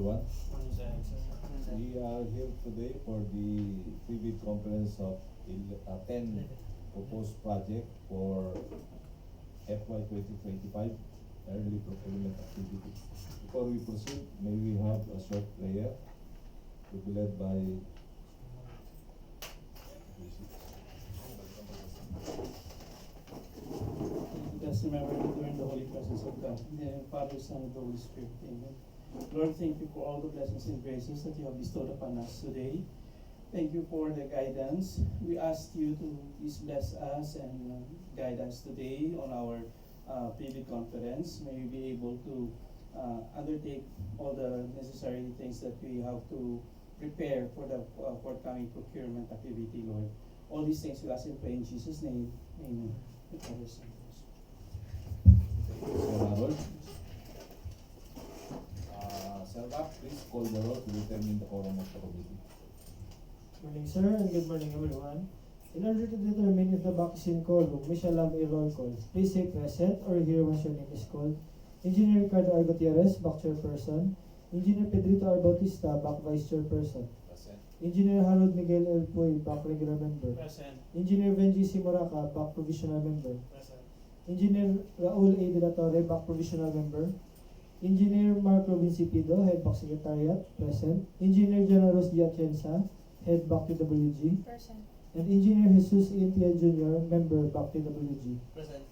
everyone. We are here today for the pre-bid conference of 10 proposed project for FY 2025 early procurement activities. Before we proceed, may we have a short prayer to be led by Let's remember to enter in the holy presence of God, the Father, Son, and the Holy Spirit. Amen. Lord, thank you for all the blessings and graces that you have bestowed upon us today. Thank you for the guidance. We ask you to please bless us and guide us today on our pre-bid conference. May we be able to undertake all the necessary things that we have to prepare for the forthcoming procurement activity, Lord. All these things we ask and pray in Jesus' name. Amen. The Father, Son, and Holy Spirit. Sir Harold. Sir Bach, please call the roll to determine the quorum of the committee. Good morning, sir, and good morning, everyone. In order to determine if the back is in quorum, we shall have a roll call. Please say present or here once your name is called. Engineer Ricardo R. Gutierrez, back chairperson. Engineer Pedrito R. Bautista, back vice chairperson. Present. Engineer Harold Miguel L. Puy, back regular member. Present. Engineer Benji C. Moraca, back provisional member. Present. Engineer Raul A. De La Torre, back provisional member. Engineer Mark Robin Cipido, head back secretariat, present. Engineer Jana Rose D. Atienza, head back TWG. Present. And Engineer Jesus Ian Jr., member back TWG. Present.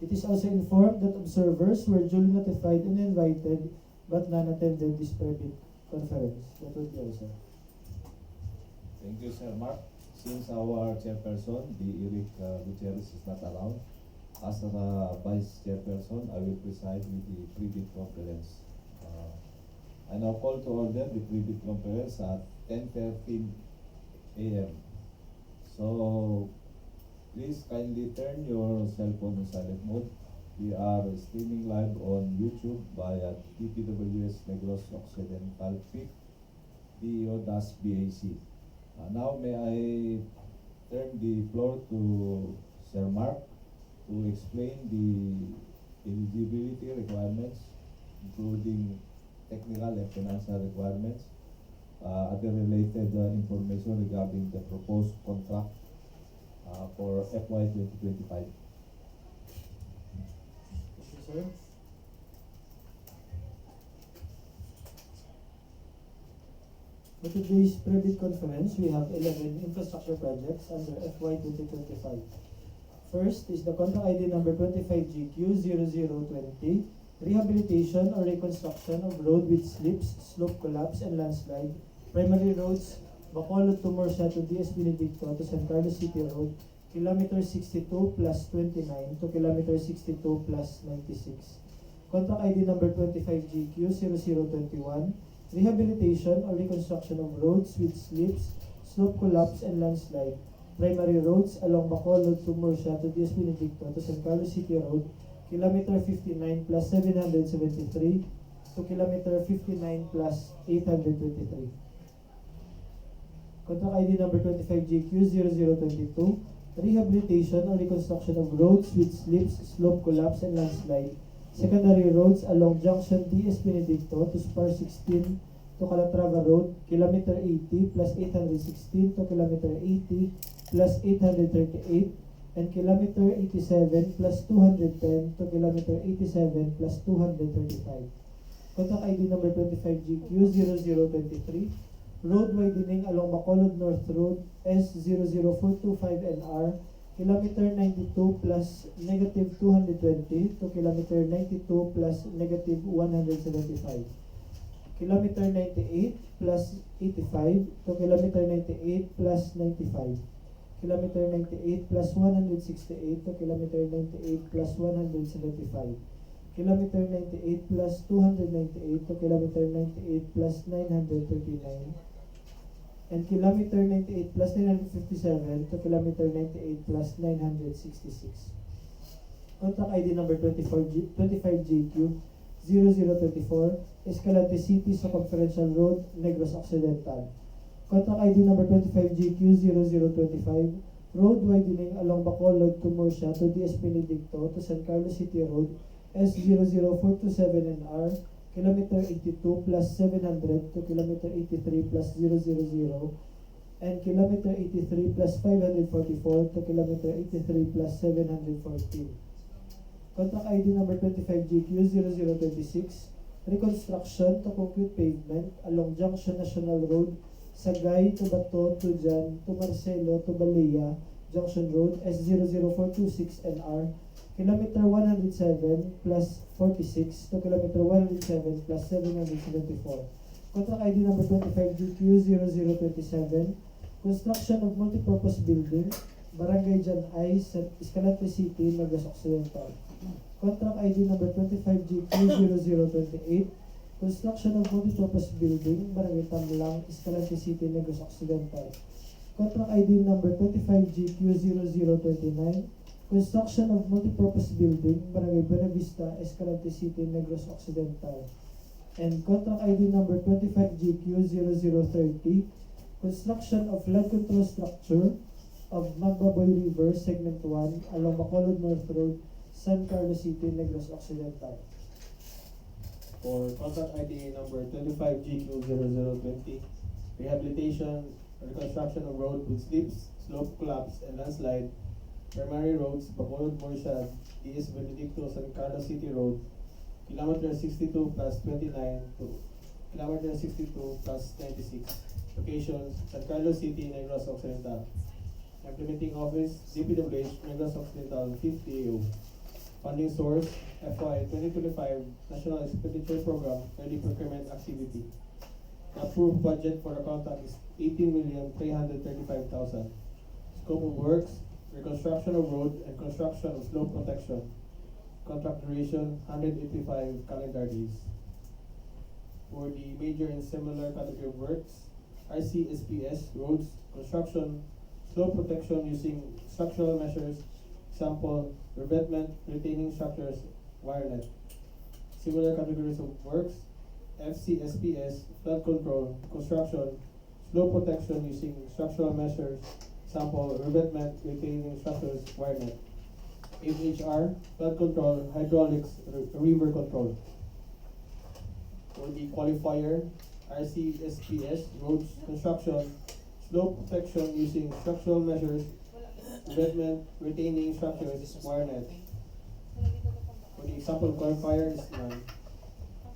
It is also informed that observers were duly notified and invited but none attended this pre-bid conference. That would be all, sir. Thank you, Sir Mark. Since our chairperson, the Eric Gutierrez, is not around, as a vice chairperson, I will preside with the pre-bid conference. I now call to order the pre-bid conference at 10:13 a.m. So, please kindly turn your cell phone to silent mode. We are streaming live on YouTube via TPWS Negros Occidental PIC, PEO-BAC. Now may I turn the floor to Sir Mark to explain the eligibility requirements, including technical and financial requirements, other related information regarding the proposed contract for FY 2025. Thank you, sir. For today's pre-bid conference, we have 11 infrastructure projects under FY 2025. First is the contract ID number 25GQ0020, rehabilitation or reconstruction of road with slips, slope collapse, and landslide, primary roads, Bacolod to Morsha to DS Benedicto to San Carlos City Road, kilometer 62 plus 29 to kilometer 62 plus 96. Contract ID number 25GQ0021, rehabilitation or reconstruction of roads with slips, slope collapse, and landslide, primary roads along Bacolod to Morsha to DS Benedicto to San Carlos City Road, kilometer 59 plus 773 to kilometer 59 plus 823. Contract ID number 25GQ0022, rehabilitation or reconstruction of roads with slips, slope collapse, and landslide, secondary roads along Junction DS Benedicto to Spar 16 to Calatrava Road, kilometer 80 plus 816 to kilometer 80 plus 838, and kilometer 87 plus 210 to kilometer 87 plus 235. Contract ID number 25GQ0023, road widening along Bacolod North Road S00425NR, kilometer 92 plus negative 220 to kilometer 92 plus negative 175. Kilometer 98 plus 85 to kilometer 98 plus 95. Kilometer 98 plus 168 to kilometer 98 plus 175. Kilometer 98 plus 298 to kilometer 98 plus 939. And kilometer 98 plus 957 to kilometer 98 plus 966. Contract ID number 25GQ0024, Escalante City Circumferential Road, Negros Occidental. Contract ID number 25GQ0025, road widening along Bacolod to Morsha to DS Benedicto to San Carlos City Road, S00427NR, kilometer 82 plus 700 to kilometer 83 plus 000, and kilometer 83 plus 544 to kilometer 83 plus 714. Contract ID number 25GQ0026, reconstruction to concrete pavement along Junction National Road, Sagay to Bato to Jan to Marcelo to Balea, Junction Road S00426NR, kilometer 107 plus 46 to kilometer 107 plus 774. Contract ID number 25GQ0027, construction of multipurpose building, Barangay Jan Ay, Escalante City, Negros Occidental. Contract ID number 25GQ0028, construction of multipurpose building, Barangay Tamlang, Escalante City, Negros Occidental. Contract ID number 25GQ0029, construction of multipurpose building, Barangay Buena Vista, Escalante City, Negros Occidental. And contract ID number 25GQ0030, construction of flood control structure of Magbaboy River, Segment 1, along Bacolod North Road, San Carlos City, Negros Occidental. For contract ID number 25GQ0020, rehabilitation, reconstruction of road with slips, slope collapse, and landslide, primary roads, Bacolod Morshad, DS Benedicto, San Carlos City Road, kilometer 62 plus 29 to kilometer 62 plus 96. Locations, San Carlos City, Negros Occidental. Implementing Office, DPWH, Negros Occidental, 5th DAO. Funding source, FY 2025 National Expenditure Program, Early Procurement Activity. The approved budget for the contract is 18,335,000. Scope of works, reconstruction of road and construction of slope protection. Contract duration, 185 calendar days. For the major and similar category of works, RCSPS, roads, construction, slope protection using structural measures, example, revetment, retaining structures, wirenet. Similar categories of works, FCSPS, flood control, construction, slope protection using structural measures, example, revetment, retaining structures, wirenet. FHR, flood control, hydraulics, river control. For the qualifier, RCSPS, roads, construction, slope protection using structural measures, revetment, retaining structures, wirenet. For the example qualifier is none.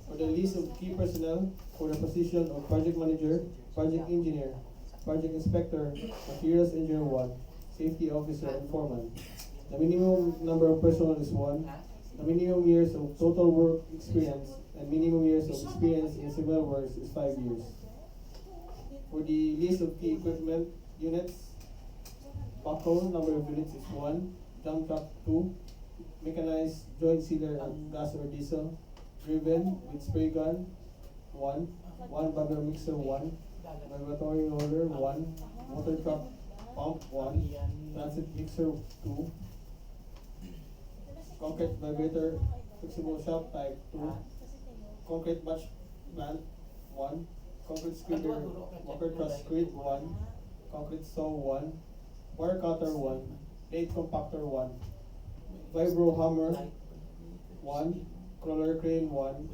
For the list of key personnel for the position of project manager, project engineer, project inspector, materials engineer 1, safety officer, and foreman. The minimum number of personnel is 1. The minimum years of total work experience and minimum years of experience in similar works is 5 years. For the list of key equipment units, backhoe number of units is 1, dump truck 2, mechanized joint sealer of gas or diesel, driven with spray gun 1, bagger mixer 1, vibratory roller 1, motor truck pump 1, transit mixer 2, concrete vibrator flexible shaft type 2, concrete batch plant 1, concrete squidder walker truss grid 1, concrete saw 1, wire cutter 1, plate compactor 1, vibro hammer 1, crawler crane 1.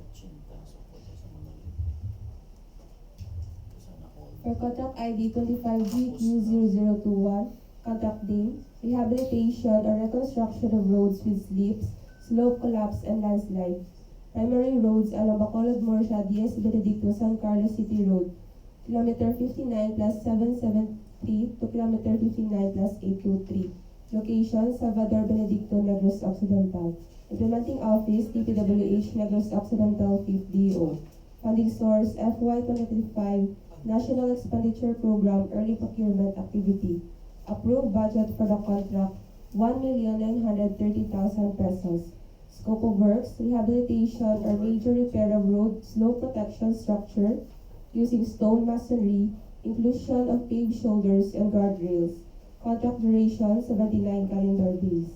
For contract ID 25GQ0021, contract name, rehabilitation or reconstruction of roads with slips, slope collapse, and landslide. Primary roads along Bacolod Morsha, DS Benedicto, San Carlos City Road, kilometer 59 plus 773 to kilometer 59 plus 823. Location, Salvador Benedicto, Negros Occidental. Implementing Office, DPWH, Negros Occidental, 5th DO. Funding source, FY 2025 National Expenditure Program, Early Procurement Activity. Approved budget for the contract, 1,930,000 pesos. Scope of works, rehabilitation or major repair of road slope protection structure using stone masonry, inclusion of paved shoulders and guardrails. Contract duration, 79 calendar days.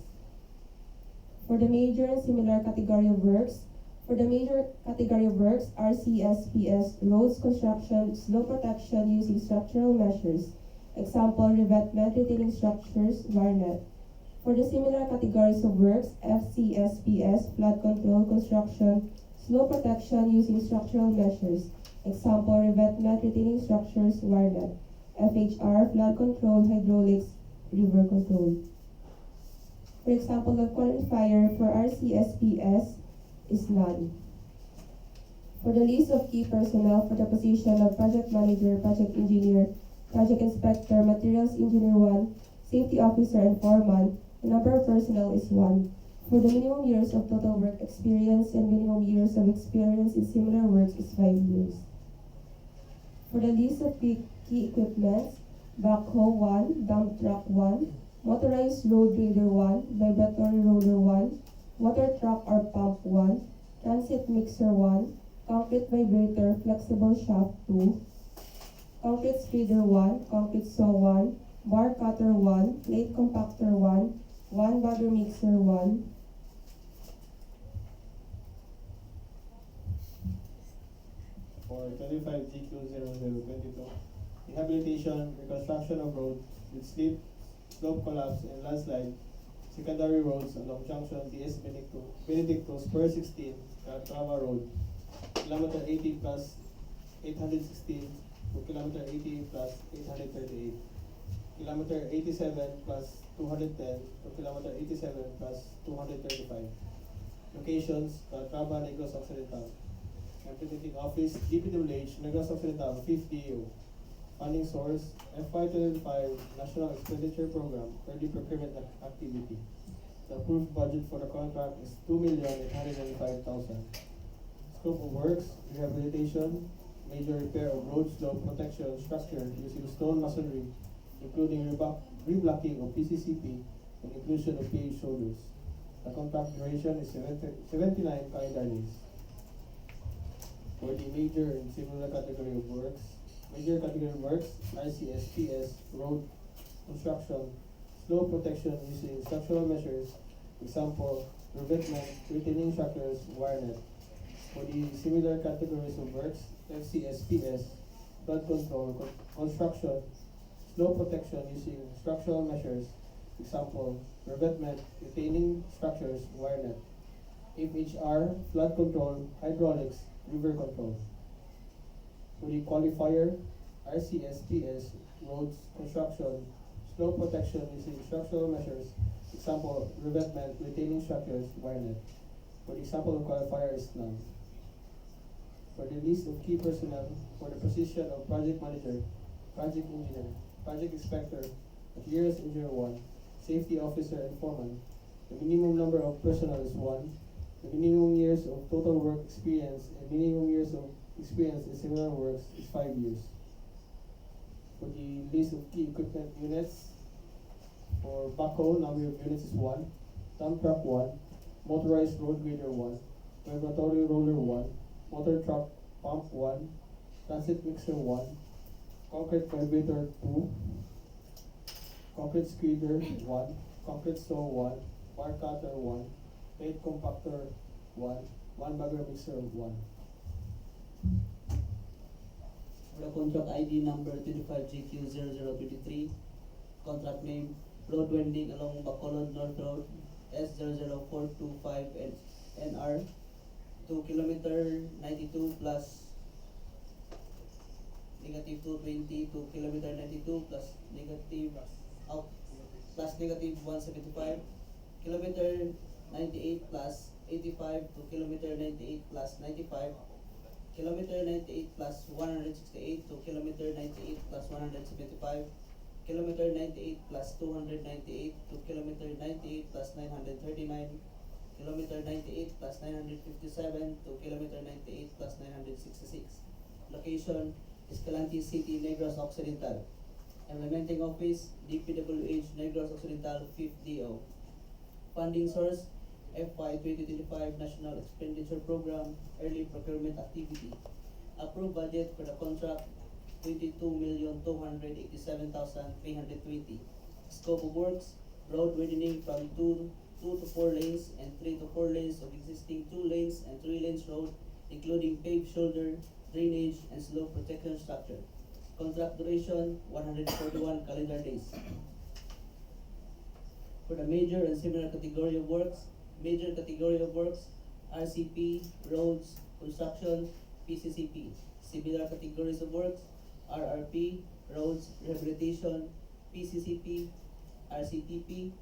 For the major and similar category of works, RCSPS, roads construction, slope protection using structural measures. Example, revetment, retaining structures, wirenet. For the similar categories of works, FCSPS, flood control, construction, slope protection using structural measures, example, revetment, retaining structures, wire net, FHR, flood control, hydraulics, river control. For example, the qualifier for RCSPS is none. For the list of key personnel for the position of project manager, project engineer, project inspector, materials engineer 1, safety officer, and foreman, the number of personnel is 1. For the minimum years of total work experience and minimum years of experience in similar works is 5 years. For the list of key equipments, backhoe 1, dump truck 1, motorized road grader 1, vibratory roller 1, water truck or pump 1, transit mixer 1, concrete vibrator flexible shaft 2, concrete spreader 1, concrete saw 1, bar cutter 1, plate compactor 1 bagger mixer 1, For 25 GQ0022, rehabilitation, reconstruction of roads with slip, slope collapse, and landslide, secondary roads along junction DS Benedictus per 16, Calatrava Road, kilometer 80 plus 816 to kilometer 80 plus 838, kilometer 87 plus 210 to kilometer 87 plus 235. Locations, Calatrava, Negros Occidental. Representative Office, DPWH, Negros Occidental, 5th DO. Funding source, FY25 National Expenditure Program, early procurement activity. The approved budget for the contract is 2,895,000. Scope of works, rehabilitation, major repair of road slope protection structure using stone masonry, including reblocking of PCCP and inclusion of paved shoulders. The contract duration is 79 calendar days. For the major and similar category of works, major category of works, RCSPS, road construction, slope protection using structural measures, example, revetment, retaining structures, wire net. For the similar categories of works, FCSPS, flood control, construction, slope protection using structural measures, example, revetment, retaining structures, wire net. FHR, flood control, hydraulics, river control. For the qualifier, RCSPS, roads construction, slope protection using structural measures, example, revetment, retaining structures, wire net. For the example of qualifier is none. For the list of key personnel for the position of project manager, project engineer, project inspector, materials engineer 1, safety officer and foreman, the minimum number of personnel is 1. The minimum years of total work experience and minimum years of experience in similar works is 5 years. For the list of key equipment units, for backhoe, number of units is 1, dump truck 1, motorized road grader 1, vibratory roller 1, motor truck pump 1, transit mixer 1, concrete vibrator 2, concrete spreader 1, concrete saw 1, bar cutter 1, plate compactor 1 bagger mixer 1. For the contract ID number 25GQ0023, contract name, road winding along Bacolod North Road, S00425 NR, to kilometer 92 plus negative 220 to kilometer 92 plus negative plus negative 175, kilometer 98 plus 85 to kilometer 98 plus 95, kilometer 98 plus 168 to kilometer 98 plus 175, kilometer 98 plus 298 to kilometer 98 plus 939, kilometer 98 plus 957 to kilometer 98 plus 966. Location, Escalante City, Negros Occidental. Implementing Office, DPWH, Negros Occidental, 5th DO. Funding source, FY 2025 National Expenditure Program, early procurement activity. Approved budget for the contract, 22,287,320. Scope of works, road widening from 2 to 4 lanes and 3 to 4 lanes of existing 2 lanes and 3 lanes road, including paved shoulder, drainage, and slope protection structure. Contract duration, 141 calendar days. For the major and similar category of works, major category of works, RCP, roads, construction, PCCP. Similar categories of works, RRP, roads, rehabilitation, PCCP, RCTP,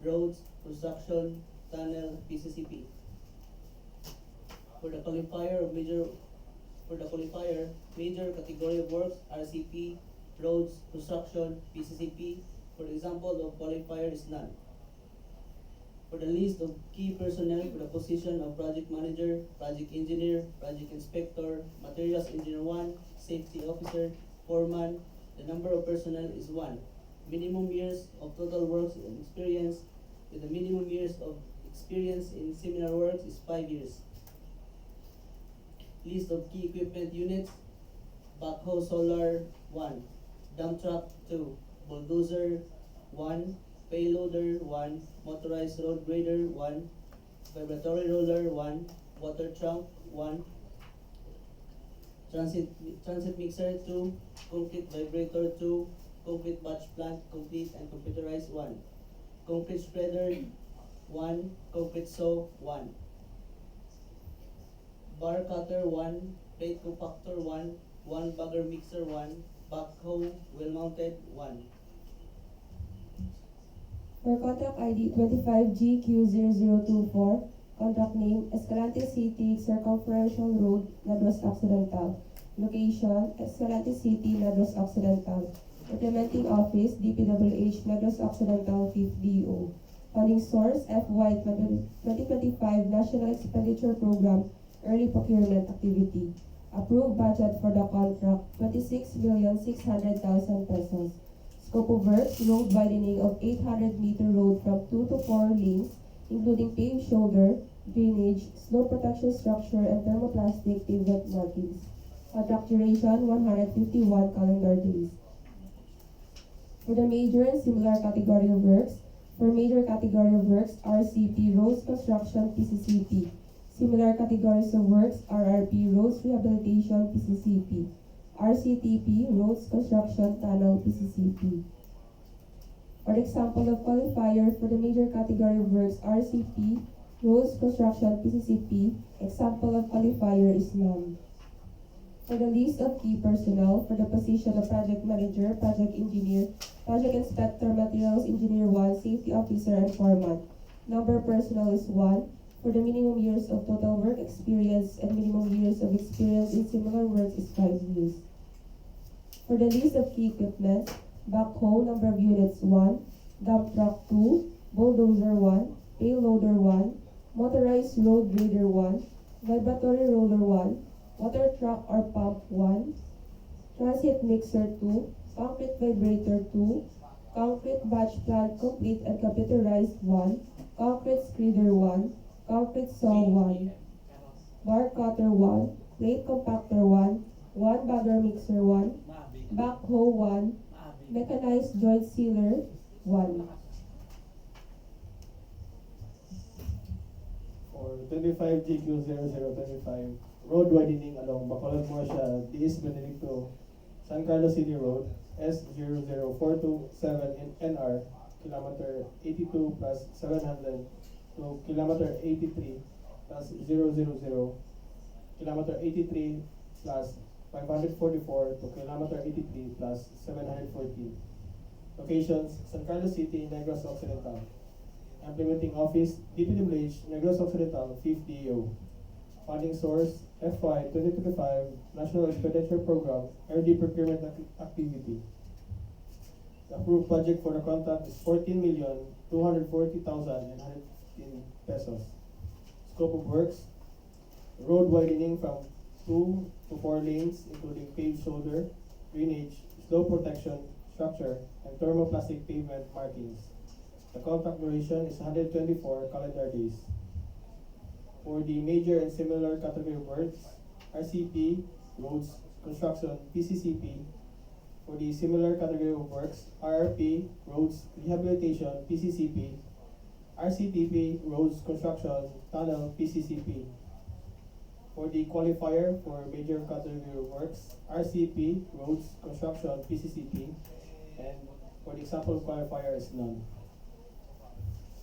roads, construction, tunnel, PCCP. For the qualifier, major category of works, RCP, roads, construction, PCCP. For the example of qualifier is none. For the list of key personnel for the position of project manager, project engineer, project inspector, materials engineer 1, safety officer, foreman, the number of personnel is 1. Minimum years of total works and experience with the minimum years of experience in similar works is 5 years. List of key equipment units, backhoe solar 1, dump truck 2, bulldozer 1, payloader 1, motorized road grader 1, vibratory roller 1, water trunk 1, transit mixer 2, concrete vibrator 2, concrete batch plant complete and computerized 1, concrete spreader 1, concrete saw 1, bar cutter 1, plate compactor 1 bagger mixer 1, backhoe well mounted 1. For contract ID 25GQ0024, contract name Escalante City Circumferential Road, Negros Occidental. Location Escalante City, Negros Occidental. Implementing Office DPWH, Negros Occidental 5th DO. Funding source FY 2025 National Expenditure Program Early Procurement Activity. Approved budget for the contract 26,600,000 pesos. Scope of works, road widening of 800-meter road from 2 to 4 lanes, including paved shoulder, drainage, snow protection structure, and thermoplastic pavement markings. Contract duration 151 calendar days. For the major and similar category of works, for major category of works, RCP, roads construction, PCCP. Similar categories of works, RRP, roads rehabilitation, PCCP. RCTP, roads construction, tunnel, PCCP. For example of qualifier for the major category of works, RCP, roads construction, PCCP, example of qualifier is none. For the list of key personnel for the position of project manager, project engineer, project inspector, materials engineer 1, safety officer, and foreman. Number of personnel is 1. For the minimum years of total work experience and minimum years of experience in similar works is 5 years. For the list of key equipment, backhoe number of units 1, dump truck 2, bulldozer 1, payloader 1, motorized road grader 1, vibratory roller 1, water truck or pump 1, transit mixer 2, concrete vibrator 2, concrete batch plant complete and computerized 1, concrete spreader 1, concrete saw 1, bar cutter 1, plate compactor 1 bagger mixer 1, backhoe 1, mechanized joint sealer 1. For 25GQ0025, road widening along Bacolod Morsha, DS Benedicto, San Carlos City Road, S00427 in NR, kilometer 82 plus 700 to kilometer 83 plus 000, kilometer 83 plus 544 to kilometer 83 plus 714. Locations, San Carlos City, Negros Occidental. Implementing Office, DPWH, Negros Occidental, 5th DO. Funding source, FY 2025 National Expenditure Program, Early Procurement Activity. The approved budget for the contract is 14,240,115 pesos. Scope of works, road widening from 2 to 4 lanes, including paved shoulder, drainage, slope protection, structure, and thermoplastic pavement markings. The contract duration is 124 calendar days. For the major and similar category of works, RCP, roads, construction, PCCP. For the similar category of works, RRP, roads, rehabilitation, PCCP. RCTP, roads, construction, tunnel, PCCP. For the qualifier for major category of works, RCP, roads, construction, PCCP. And for the example qualifier is none.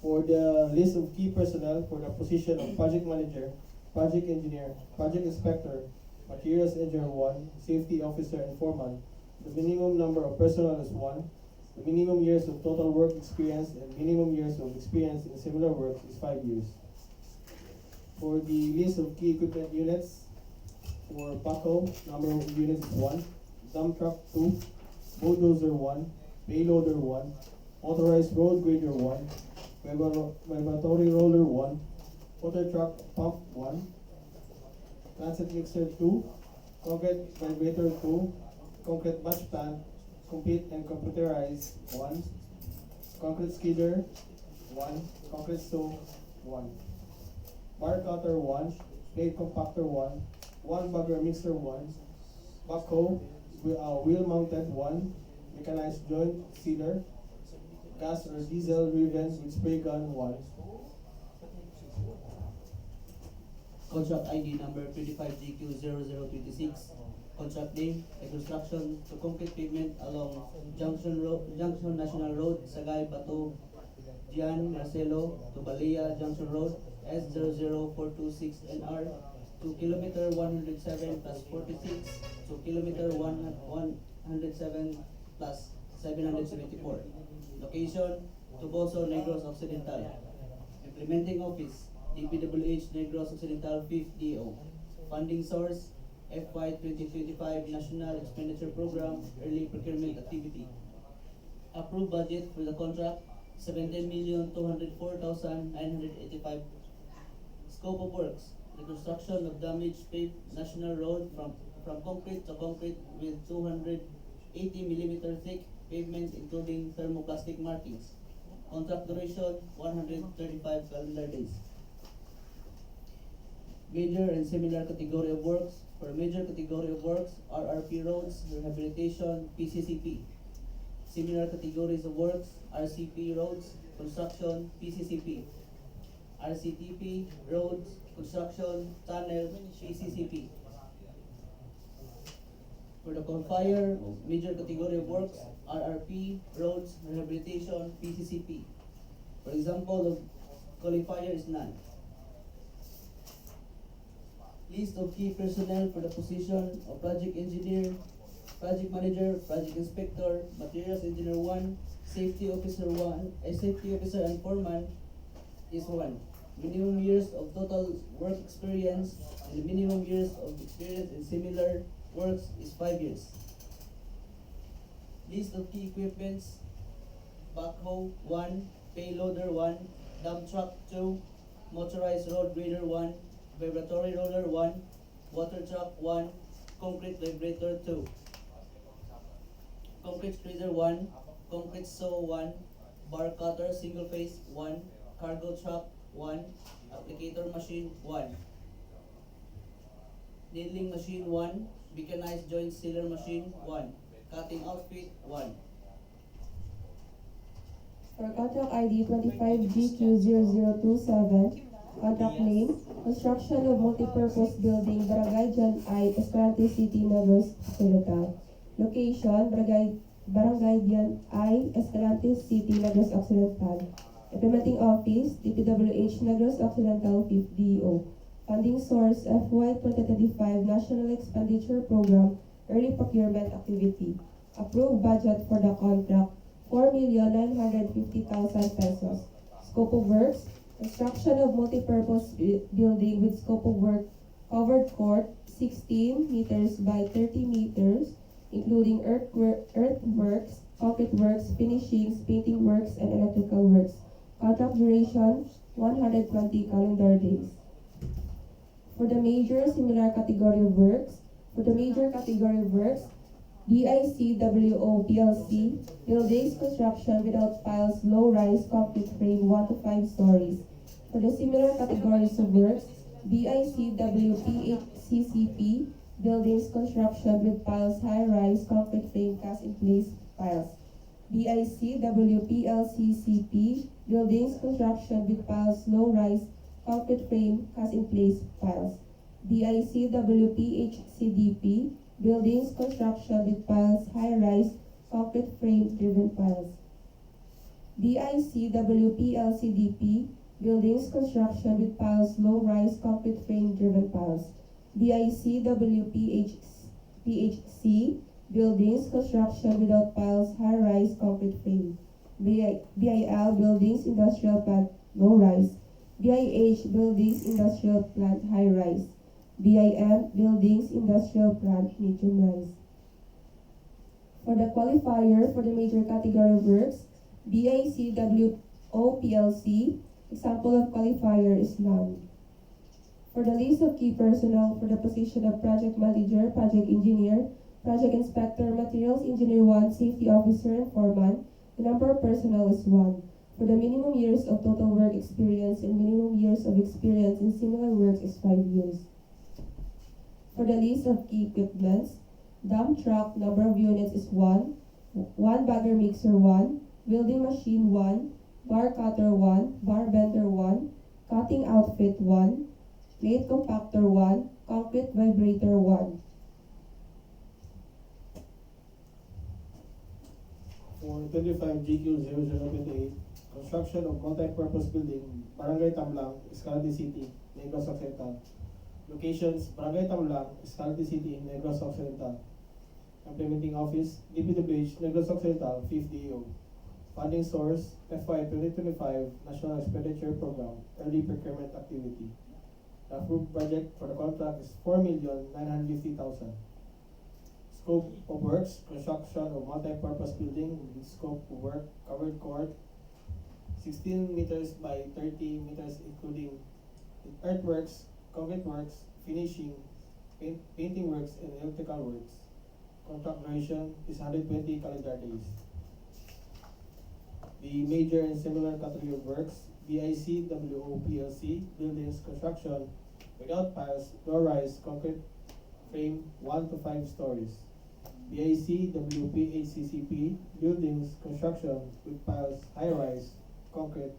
For the list of key personnel for the position of project manager, project engineer, project inspector, materials engineer 1, safety officer and foreman. The minimum number of personnel is 1. The minimum years of total work experience and minimum years of experience in similar work is 5 years. For the list of key equipment units, for backhoe, number of units is 1, dump truck 2, bulldozer 1, payloader 1, motorized road grader 1, vibratory roller 1, water truck pump 1, transit mixer 2, concrete vibrator 2, concrete batch plant, complete and computerized 1, concrete skidder 1, concrete stove 1, bar cutter 1, plate compactor 1, bagger mixer 1, backhoe, wheel mounted 1, mechanized joint sealer, gas or diesel driven with spray gun 1. Contract ID number 25GQ0026. Contract name, a construction to concrete pavement along Junction National Road, Sagay, Bato, Gian, Marcelo, to Balea Junction Road, S00426NR, to kilometer 107 plus 46, to kilometer 107 plus 774. Location, Tuboso, Negros Occidental. Implementing Office, DPWH Negros Occidental 5th DO. Funding source, FY 2025 National Expenditure Program Early Procurement Activity. Approved budget for the contract, 17,204,985. Scope of works, reconstruction of damaged paved national road from concrete to concrete with 280mm thick pavement including thermoplastic markings. Contract duration, 135 calendar days. Major and similar category of works. For major category of works, RRP roads, rehabilitation, PCCP. Similar categories of works, RCP roads, construction, PCCP. RCTP roads, construction, tunnel, PCCP. For the qualifier, major category of works, RRP, roads, rehabilitation, PCCP. For example, the qualifier is none. List of key personnel for the position of project engineer, project manager, project inspector, materials engineer 1, safety officer 1, safety officer and foreman is 1. Minimum years of total work experience and the minimum years of experience in similar works is 5 years. List of key equipments, backhoe 1, payloader 1, dump truck 2, motorized road grader 1, vibratory roller 1, water truck 1, concrete vibrator 2, concrete spreader 1, concrete saw 1, bar cutter single phase 1, cargo truck 1, applicator machine 1, needling machine 1, mechanized joint sealer machine 1, cutting outfit 1. For contract ID 25GQ0027, contract name, construction of multipurpose building, Barangay John I, Escalante City, Negros Occidental. Location, Barangay John I, Escalante City, Negros Occidental. Implementing Office, DPWH Negros Occidental 5th DO. Funding source, FY 2025 National Expenditure Program, Early Procurement Activity. Approved budget for the contract, 4,950,000 pesos. Scope of works, construction of multipurpose building with scope of work, covered court 16 meters by 30 meters, including earthworks, concrete works, finishings, painting works, and electrical works. Contract duration, 120 calendar days. For the major similar category of works, DICWO PLC, buildings construction without piles, low-rise concrete frame 1 to 5 stories. For the similar categories of works, BICWPHCCP, buildings construction with piles, high-rise concrete frame cast-in-place piles. BICWPLCCP, buildings construction with piles, low-rise concrete frame cast-in-place piles. BICWPHCDP, buildings construction with piles, high-rise concrete frame driven piles. BICWPLCDP, Buildings construction with piles, low-rise concrete frame-driven piles. BICWPHC, buildings construction without piles, high-rise concrete frame. BIL, buildings industrial plant, low-rise. BIH, buildings industrial plant, high-rise. BIM, buildings industrial plant, medium-rise. For the qualifier for the major category works, BICWO PLC, example of qualifier is none. For the list of key personnel for the position of project manager, project engineer, project inspector, materials engineer 1, safety officer, and foreman, the number of personnel is 1. For the minimum years of total work experience and minimum years of experience in similar works is 5 years. For the list of key equipments, dump truck number of units is 1, bagger mixer 1, welding machine 1, bar cutter 1, bar bender 1, cutting outfit 1, plate compactor 1, concrete vibrator 1. For 25 GQ 0028, construction of multi-purpose building, Barangay Tamlang, Escalante City, Negros Occidental. Locations, Barangay Tamlang, Escalante City, Negros Occidental. Implementing Office, DPWH, Negros Occidental, 5th DO. Funding source, FY 2025 National Expenditure Program, Early Procurement Activity. The approved budget for the contract is 4,950,000. Scope of works, construction of multi-purpose building with scope of work, covered court, 16 meters by 30 meters including earthworks, concrete works, finishing, painting works, and electrical works. Contract duration is 120 calendar days. The major and similar category of works, BICWO PLC, buildings construction without piles, low-rise concrete frame 1 to 5 stories. BICWPHCCP, buildings construction with piles, high-rise concrete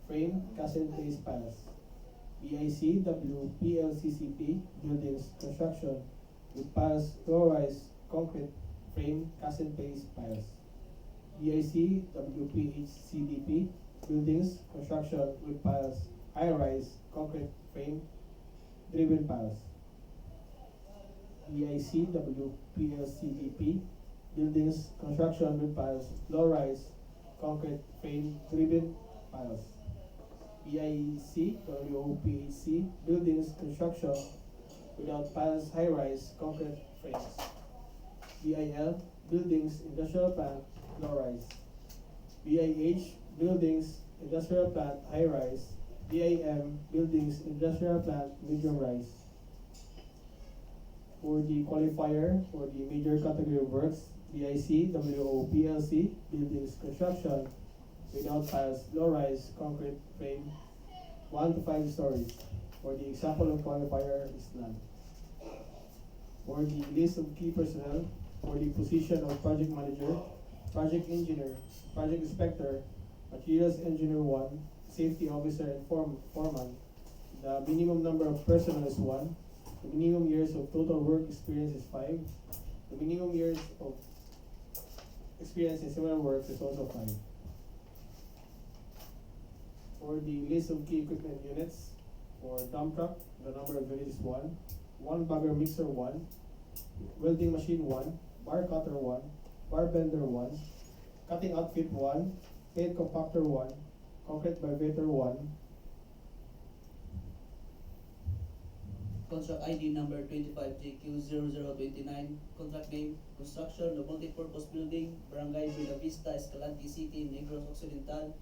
frame cast and paste piles. BICWPLCCP, buildings construction with piles, low-rise concrete frame cast and paste piles. BICWPHCDP, buildings construction with piles, high-rise concrete frame driven piles. BICWPLCDP, buildings construction with piles, low-rise concrete frame driven piles. BICWOPHC, buildings construction without piles, high-rise concrete frames. BIL, buildings industrial plant, low-rise. BIH, buildings industrial plant, high-rise. BIM, buildings industrial plant, medium-rise. For the qualifier for the major category of works, BICWO PLC, buildings construction without piles, low-rise concrete frame 1 to 5 stories. For the example of qualifier is none. For the list of key personnel, for the position of project manager, project engineer, project inspector, materials engineer 1, safety officer, and foreman, the minimum number of personnel is 1. The minimum years of total work experience is 5. The minimum years of experience in similar works is also 5. For the list of key equipment units, for dump truck, the number of units is 1. Bagger mixer 1. Welding machine 1. Bar cutter 1. Bar bender 1. Cutting outfit 1. Plate compactor 1. Concrete vibrator 1. Contract ID number 25JQ0029, contract name, construction of multi-purpose building, Barangay Buena Vista, Escalante City, Negros Occidental.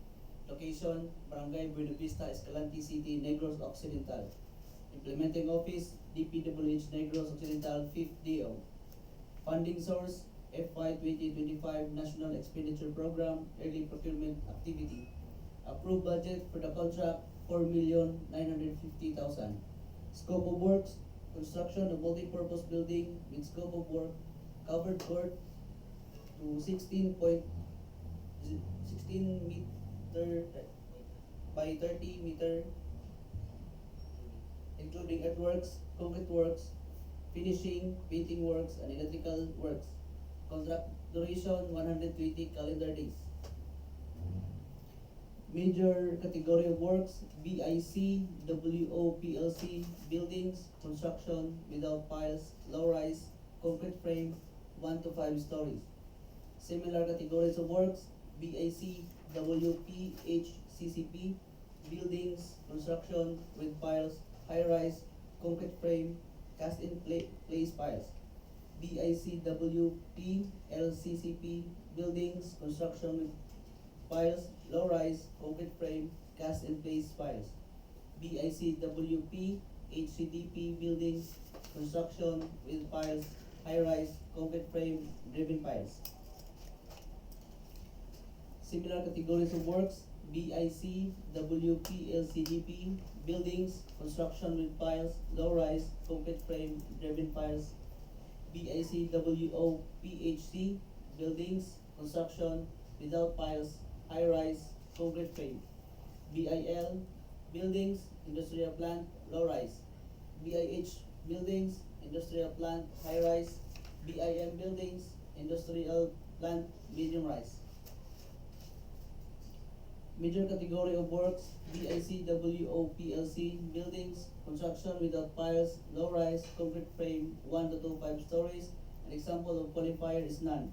Location, Barangay Buena Vista, Escalante City, Negros Occidental. Implementing Office, DPWH Negros Occidental, 5th DO. Funding source, FY 2025 National Expenditure Program, Early Procurement Activity. Approved budget for the contract, 4,950,000. Scope of works, construction of multi-purpose building with scope of work, covered court to 16 meter by 30 meter, including earthworks, concrete works, finishing, painting works, and electrical works. Contract duration 120 calendar days. Major category of works, BIC, WO, PLC, buildings, construction without piles, low-rise, concrete frame, 1 to 5 stories. Similar categories of works, BIC, WP, HCCP, buildings, construction with piles, high-rise, concrete frame, cast-in-place piles. BIC, WP, LCCP, buildings, construction with piles, low-rise, concrete frame, cast-in-place piles. BIC, WP, HCDP, buildings, construction with piles, high-rise, concrete frame, driven piles. Similar categories of works, BIC, WP, LCDP, buildings, construction with piles, low-rise, concrete frame, driven piles. BIC, WO, PHC, buildings, construction without piles, high-rise, concrete frame. BIL, buildings, industrial plant, low-rise. BIH, buildings, industrial plant, high-rise. BIM, buildings, industrial plant, medium-rise. Major category of works, BIC, WO, PLC, buildings, construction without piles, low-rise, concrete frame, 1 to 5 stories. An example of qualifier is none.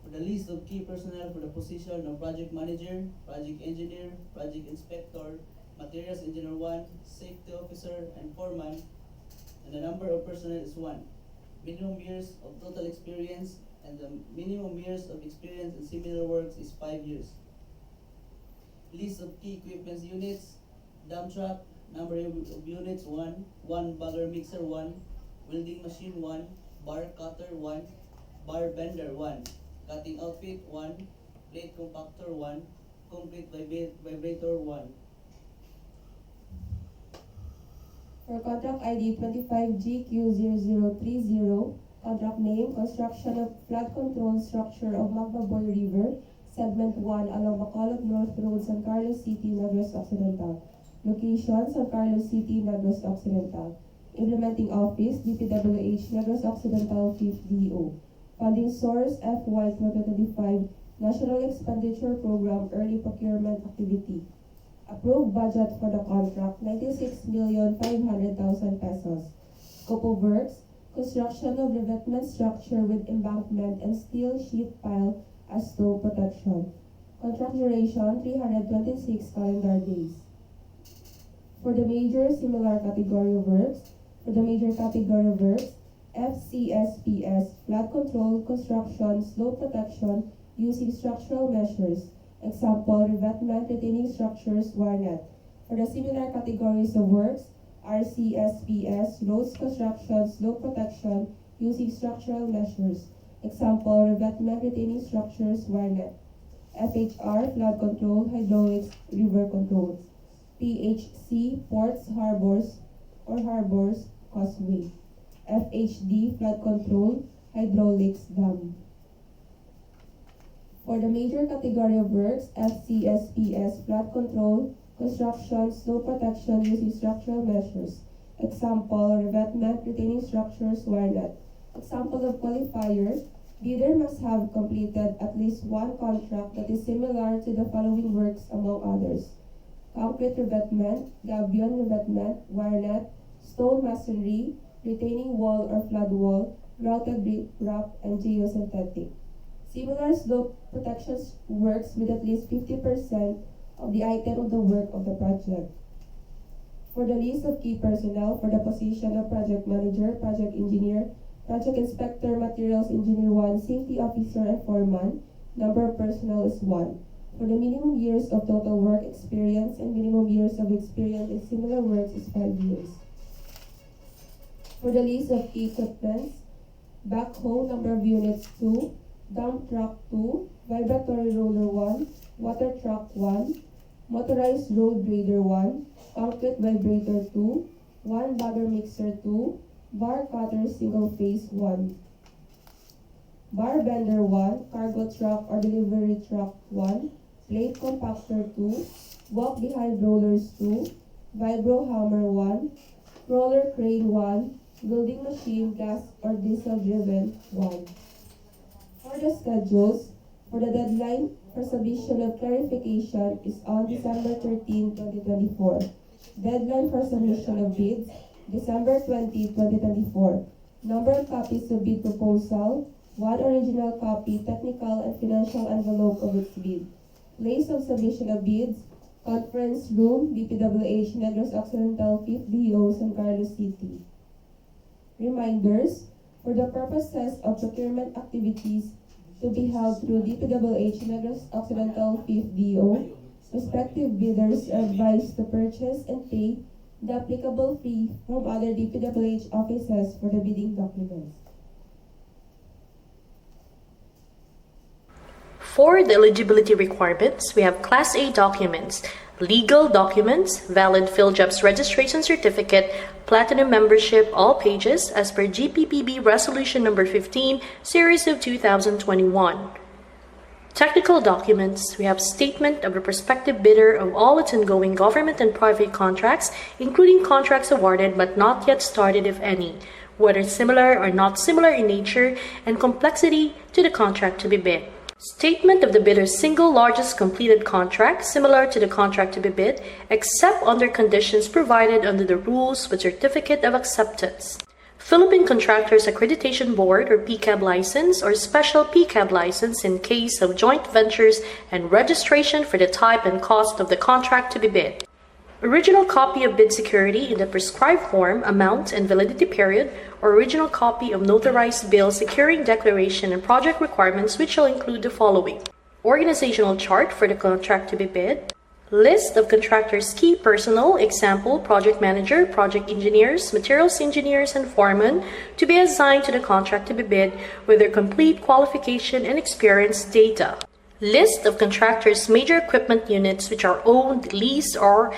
For the list of key personnel for the position of project manager, project engineer, project inspector, materials engineer 1, safety officer, and foreman, and the number of personnel is 1. Minimum years of total experience, and the minimum years of experience in similar works is 5 years. List of key equipment units, dump truck, number of units 1, bagger mixer 1, welding machine 1, bar cutter 1, bar bender 1, cutting outfit 1, plate compactor 1, concrete vibrator 1. For contract ID 25GQ0030, contract name, construction of flood control structure of Magbaboy River, Segment 1 along Bacolod North Road, San Carlos City, Negros Occidental. Location, San Carlos City, Negros Occidental. Implementing Office, DPWH, Negros Occidental, 5th DO. Funding source, FY 2025, National Expenditure Program, Early Procurement Activity. Approved budget for the contract, 96,500,000 pesos. Scope of works, construction of revetment structure with embankment and steel sheet pile as snow protection. Contract duration, 326 calendar days. For the major similar category of works, FCSPS, flood control, construction, slope protection using structural measures. Example, revetment, retaining structures, wire net. For the similar categories of works, RCSPS, roads construction, slope protection using structural measures. Example, revetment, retaining structures, wire net. FHR, flood control, hydraulics, river controls. PHC, ports, harbors, causeway. FHD, flood control, hydraulics, dam. For the major category of works, FCSPS, flood control, construction, snow protection using structural measures. Example, revetment, retaining structures, wire net. Example of qualifier, bidder must have completed at least one contract that is similar to the following works among others: concrete revetment, gabion revetment, wire net, stone masonry, retaining wall or flood wall, grouted riprap, and geosynthetic. Similar slope protection works with at least 50% of the item of the work of the project. For the list of key personnel for the position of project manager, project engineer, project inspector, materials engineer 1, safety officer, and foreman, number of personnel is 1. For the minimum years of total work experience and minimum years of experience in similar works is 5 years. For the list of key equipments, backhoe, number of units 2, dump truck 2, vibratory roller 1, water truck 1, motorized road grader 1, concrete vibrator 2, 1 bagger mixer 2, bar cutter single phase 1, bar bender 1, cargo truck or delivery truck 1, plate compactor 2, walk behind rollers 2, vibro hammer 1, roller crane 1, building machine gas or diesel driven 1. For the schedules, for the deadline for submission of clarification is on December 13, 2024. Deadline for submission of bids, December 20, 2024. Number of copies of bid proposal, 1 original copy, technical and financial envelope of its bid. Place of submission of bids, Conference Room, DPWH, Negros Occidental, 5th DO, San Carlos City. Reminders, for the purposes of procurement activities to be held through DPWH, Negros Occidental, 5th DO, respective bidders are advised to purchase and pay the applicable fee from other DPWH offices for the bidding documents. For the eligibility requirements, we have Class A documents, legal documents, valid PhilJobs registration certificate, platinum membership, all pages as per GPPB Resolution Number 15, Series of 2021. Technical documents, we have statement of the prospective bidder of all its ongoing government and private contracts, including contracts awarded but not yet started, if any, whether similar or not similar in nature and complexity to the contract to be bid. Statement of the bidder's single largest completed contract similar to the contract to be bid, except under conditions provided under the rules with certificate of acceptance. Philippine Contractors Accreditation Board or PCAB license or special PCAB license in case of joint ventures and registration for the type and cost of the contract to be bid. Original copy of bid security in the prescribed form, amount, and validity period, or original copy of notarized bill securing declaration and project requirements, which shall include the following: organizational chart for the contract to be bid, list of contractors' key personnel, example, project manager, project engineers, materials engineers, and foremen, to be assigned to the contract to be bid with their complete qualification and experience data. List of contractors' major equipment units which are owned, leased, or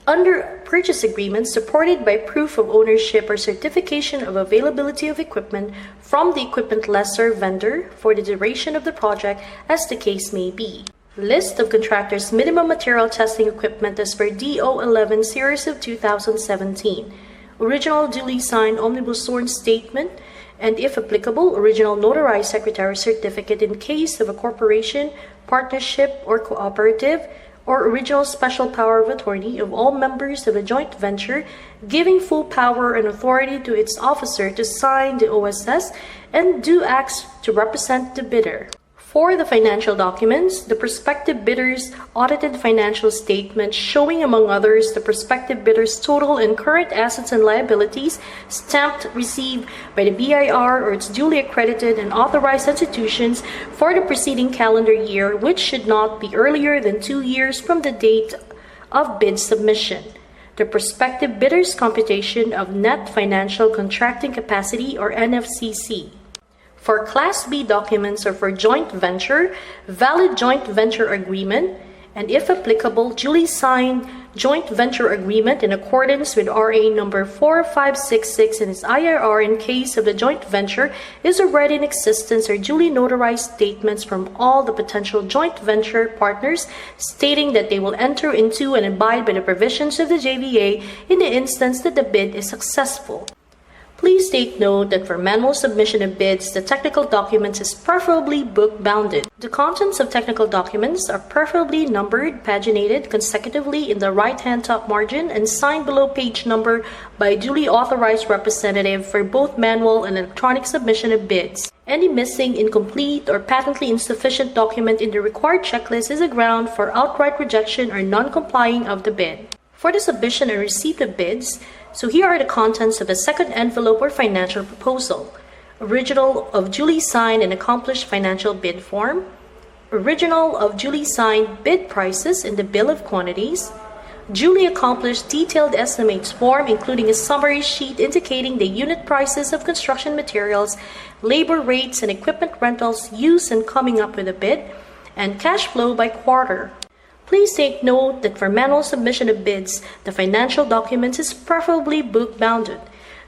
under purchase agreements supported by proof of ownership or certification of availability of equipment from the equipment lessor vendor for the duration of the project as the case may be. List of contractors' minimum material testing equipment as per DO11 Series of 2017. Original duly signed omnibus sworn statement and, if applicable, original notarized secretary certificate in case of a corporation, partnership, or cooperative, or original special power of attorney of all members of the joint venture, giving full power and authority to its officer to sign the OSS and do acts to represent the bidder. For the financial documents, the prospective bidder's audited financial statement showing, among others, the prospective bidder's total and current assets and liabilities, stamped received by the BIR or its duly accredited and authorized institutions for the preceding calendar year, which should not be earlier than 2 years from the date of bid submission. The prospective bidder's computation of net financial contracting capacity or NFCC. For Class B documents or for joint venture, valid joint venture agreement, and if applicable, duly signed joint venture agreement in accordance with RA number 4566 and its IRR in case of the joint venture is already in existence, or duly notarized statements from all the potential joint venture partners stating that they will enter into and abide by the provisions of the JVA in the instance that the bid is successful. Please take note that for manual submission of bids, the technical documents is preferably book-bounded. The contents of technical documents are preferably numbered, paginated consecutively in the right-hand top margin and signed below page number by a duly authorized representative for both manual and electronic submission of bids. Any missing, incomplete, or patently insufficient document in the required checklist is a ground for outright rejection or non-complying of the bid. For the submission and receipt of bids, so here are the contents of a second envelope or financial proposal. Original of duly signed and accomplished financial bid form. Original of duly signed bid prices in the bill of quantities. Duly accomplished detailed estimates form including a summary sheet indicating the unit prices of construction materials, labor rates, and equipment rentals used in coming up with a bid, and cash flow by quarter. Please take note that for manual submission of bids, the financial documents is preferably book-bounded.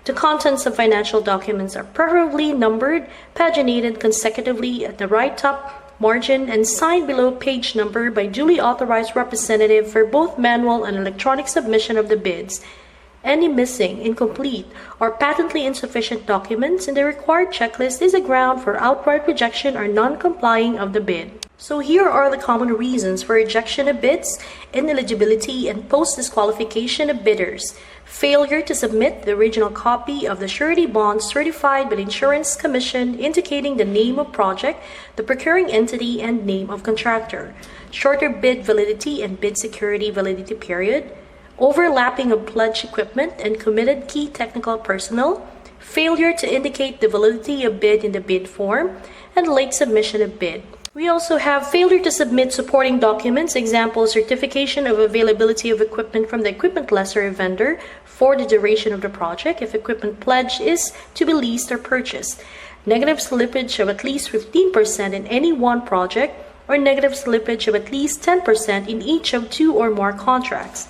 The contents of financial documents are preferably numbered, paginated consecutively at the right top margin, and signed below page number by duly authorized representative for both manual and electronic submission of the bids. Any missing, incomplete, or patently insufficient documents in the required checklist is a ground for outright rejection or non-complying of the bid. So here are the common reasons for rejection of bids, ineligibility, and post-disqualification of bidders. Failure to submit the original copy of the surety bond certified by the Insurance Commission indicating the name of project, the procuring entity, and name of contractor. Shorter bid validity and bid security validity period. Overlapping of pledged equipment and committed key technical personnel. Failure to indicate the validity of bid in the bid form, and late submission of bid. We also have failure to submit supporting documents, example, certification of availability of equipment from the equipment lessor or vendor for the duration of the project if equipment pledge is to be leased or purchased. Negative slippage of at least 15% in any one project, or negative slippage of at least 10% in each of 2 or more contracts.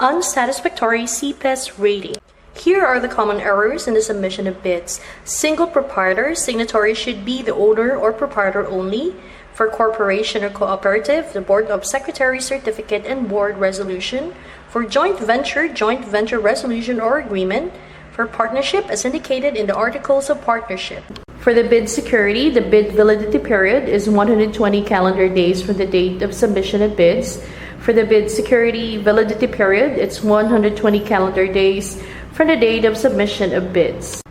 Unsatisfactory CPES rating. Here are the common errors in the submission of bids. Single proprietor, signatory should be the owner or proprietor only. For corporation or cooperative, the Board of Secretaries certificate and board resolution. For joint venture resolution or agreement. For partnership, as indicated in the Articles of Partnership. For the bid security, the bid validity period is 120 calendar days from the date of submission of bids. For the bid security validity period, it's 120 calendar days from the date of submission of bids.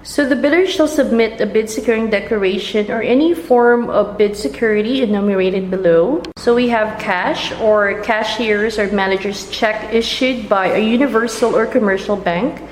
So the bidder shall submit a bid securing declaration or any form of bid security enumerated below. So we have cash or cashier's or manager's check issued by a universal or commercial bank,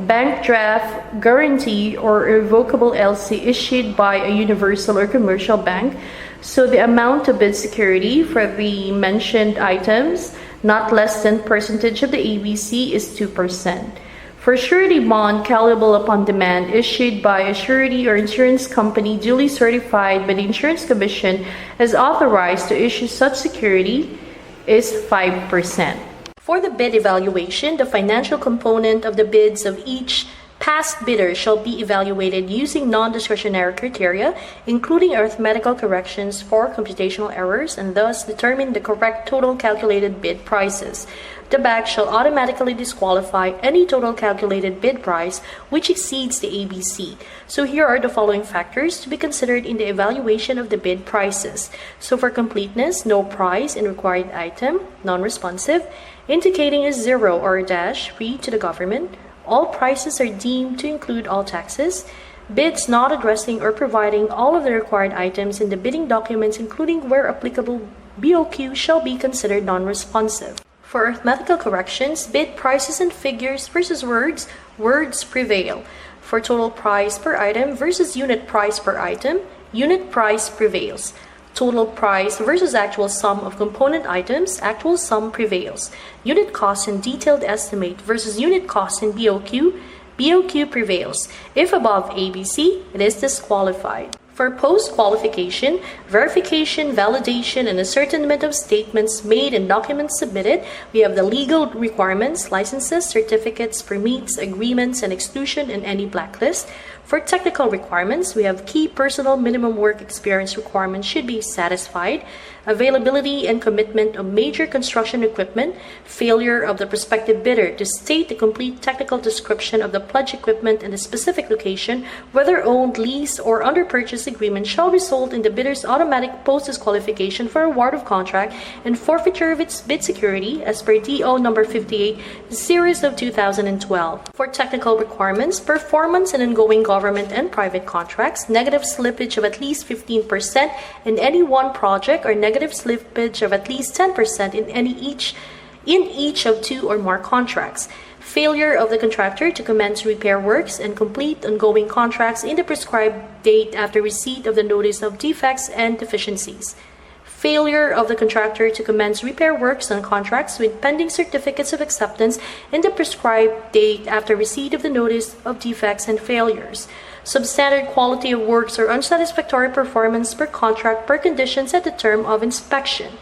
bank draft guarantee or irrevocable LC issued by a universal or commercial bank. So the amount of bid security for the mentioned items, not less than percentage of the ABC, is 2%. For surety bond callable upon demand issued by a surety or insurance company duly certified by the Insurance Commission as authorized to issue such security is 5%. For the bid evaluation, the financial component of the bids of each past bidder shall be evaluated using non-discretionary criteria, including arithmetical corrections for computational errors, and thus determine the correct total calculated bid prices. The BAC shall automatically disqualify any total calculated bid price which exceeds the ABC. So here are the following factors to be considered in the evaluation of the bid prices. So for completeness, no price in required item, non-responsive, indicating a 0 or a dash free to the government. All prices are deemed to include all taxes. Bids not addressing or providing all of the required items in the bidding documents, including where applicable BOQ, shall be considered non-responsive. For arithmetical corrections, bid prices and figures versus words, words prevail. For total price per item versus unit price per item, unit price prevails. Total price versus actual sum of component items, actual sum prevails. Unit cost and detailed estimate versus unit cost in BOQ, BOQ prevails. If above ABC, it is disqualified. For post-qualification, verification, validation, and ascertainment of statements made and documents submitted, we have the legal requirements, licenses, certificates, permits, agreements, and exclusion in any blacklist. For technical requirements, we have key personal minimum work experience requirements should be satisfied, availability and commitment of major construction equipment, failure of the prospective bidder to state the complete technical description of the pledged equipment and the specific location, whether owned, leased, or under purchase agreement, shall result in the bidder's automatic post-disqualification for award of contract and forfeiture of its bid security as per DO number 58, series of 2012. For technical requirements, performance and ongoing government and private contracts, negative slippage of at least 15% in any one project, or negative slippage of at least 10% in each of 2 or more contracts. Failure of the contractor to commence repair works and complete ongoing contracts in the prescribed date after receipt of the notice of defects and deficiencies. Failure of the contractor to commence repair works on contracts with pending certificates of acceptance in the prescribed date after receipt of the notice of defects and failures. Substandard quality of works or unsatisfactory performance per contract per conditions at the term of inspection.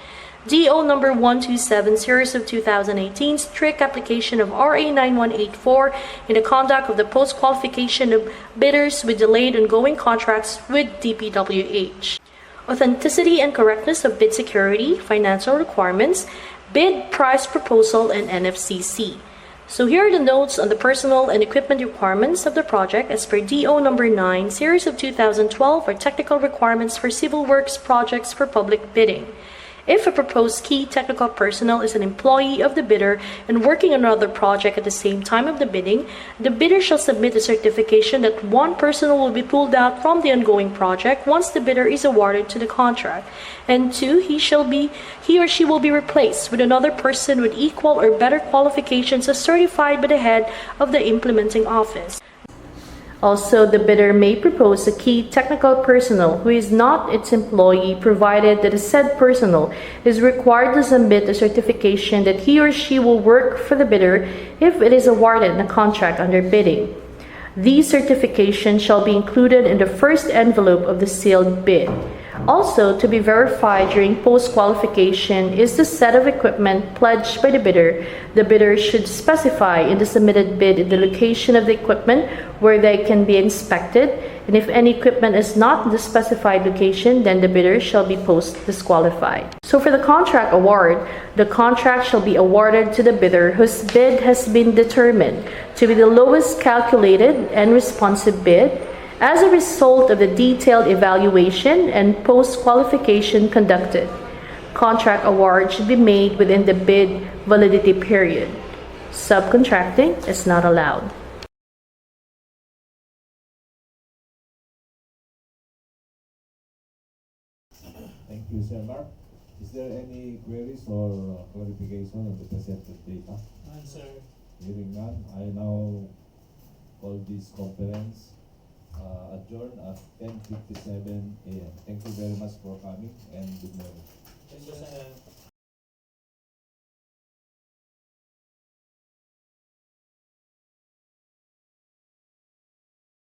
DO number 127, series of 2018, strict application of RA 9184 in the conduct of the post-qualification of bidders with delayed ongoing contracts with DPWH. Authenticity and correctness of bid security, financial requirements, bid price proposal, and NFCC. So here are the notes on the personnel and equipment requirements of the project as per DO number 9, series of 2012 for technical requirements for civil works projects for public bidding. If a proposed key technical personnel is an employee of the bidder and working on another project at the same time of the bidding, the bidder shall submit a certification that one personnel will be pulled out from the ongoing project once the bidder is awarded to the contract. And 2, he or she will be replaced with another person with equal or better qualifications as certified by the head of the implementing office. Also, the bidder may propose a key technical personnel who is not its employee, provided that the said personnel is required to submit a certification that he or she will work for the bidder if it is awarded in a contract under bidding. These certifications shall be included in the first envelope of the sealed bid. Also, to be verified during post-qualification is the set of equipment pledged by the bidder. The bidder should specify in the submitted bid the location of the equipment where they can be inspected, and if any equipment is not in the specified location, then the bidder shall be post-disqualified. So for the contract award, the contract shall be awarded to the bidder whose bid has been determined to be the lowest calculated and responsive bid, as a result of the detailed evaluation and post-qualification conducted. Contract award should be made within the bid validity period. Subcontracting is not allowed. Thank you, Sir Mark. Is there any queries or clarification of the presented data? Answer. Hearing none, I now call this conference adjourned at 10:57 a.m. Thank you very much for coming and good morning.